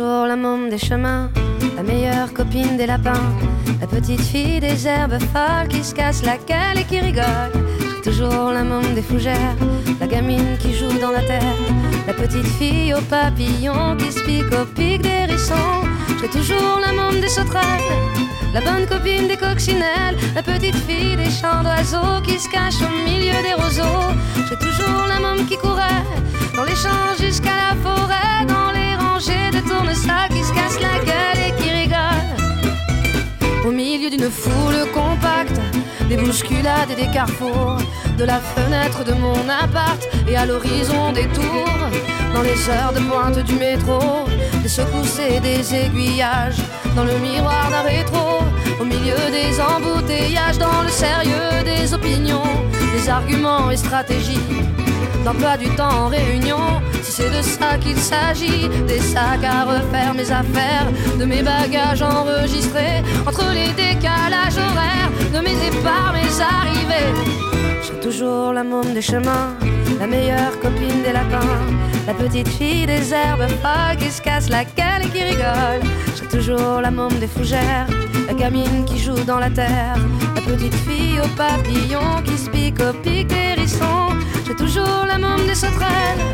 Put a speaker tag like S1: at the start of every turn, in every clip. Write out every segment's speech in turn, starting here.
S1: toujours la môme des chemins, la meilleure copine des lapins, la petite fille des herbes folles qui se casse la gueule et qui rigole. Je serai toujours la môme des fougères, la gamine qui joue dans la terre, la petite fille aux papillons qui se pique au pic des hérissons. Je serai toujours la môme des sauterelles, la bonne copine des coccinelles, la petite fille des chants d'oiseaux qui se cache au milieu des roseaux. Je serai toujours la môme qui courait dans les champs jusqu'à la forêt, dans les rangées de tournesols qui se cassent la gueule et qui rigolent. Au milieu d'une foule compacte, des bousculades et des carrefours, de la fenêtre de mon appart et à l'horizon des tours, dans les heures de pointe du métro, des secousses et des aiguillages, dans le miroir d'un rétro, au milieu des embouteillages, dans le sérieux des opinions, des arguments et stratégies, d'emploi du temps en réunion, si c'est de ça qu'il s'agit, des sacs à refaire, mes affaires, de mes bagages enregistrés, entre les décalages horaires, de mes départs, mes arrivées. J'ai toujours la môme des chemins, la meilleure copine des lapins, la petite fille des herbes folles qui se casse la gueule et qui rigole. J'ai toujours la môme des fougères, la gamine qui joue dans la terre, la petite fille aux papillons qui se pique au pic des hérissons. J'ai toujours la môme des sauterelles,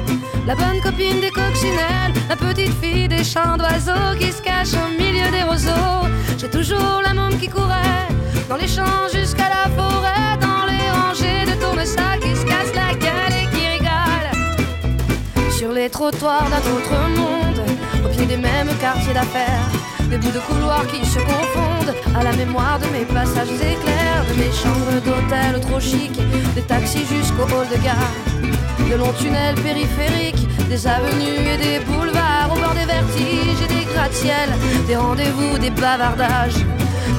S1: la bonne copine des coccinelles, la petite fille des chants d'oiseaux qui se cache au milieu des roseaux. J'ai toujours la môme qui courait dans les champs jusqu'à la forêt, dans les rangées de tournesols qui se cassent la gueule et qui rigolent. Sur les trottoirs d'un autre monde, au pied des mêmes quartiers d'affaires, des bouts de couloirs qui se confondent à la mémoire de mes passages éclairs, de mes chambres d'hôtel trop chic, des taxis jusqu'au hall de gare, de longs tunnels périphériques, des avenues et des boulevards, au bord des vertiges et des gratte-ciels, des rendez-vous, des bavardages,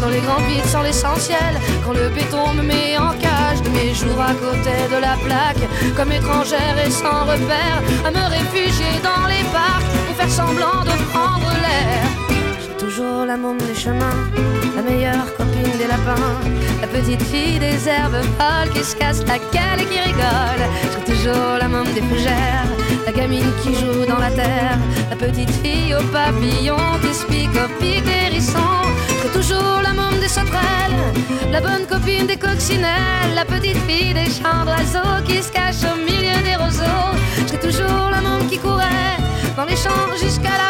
S1: dans les grands vides sans l'essentiel, quand le béton me met en cage, de mes jours à côté de la plaque, comme étrangère et sans repère, à me réfugier dans les parcs pour faire semblant de prendre l'air. Toujours la môme des chemins, la meilleure copine des lapins, la petite fille des herbes folles qui se casse la gueule et qui rigole. J'ai toujours la môme des fougères, la gamine qui joue dans la terre, la petite fille aux papillons qui se pique au pic des hérissons. J'ai toujours la môme des sauterelles, la bonne copine des coccinelles, la petite fille des chants d'oiseaux qui se cache au milieu des roseaux. J'ai toujours la môme qui courait dans les champs jusqu'à la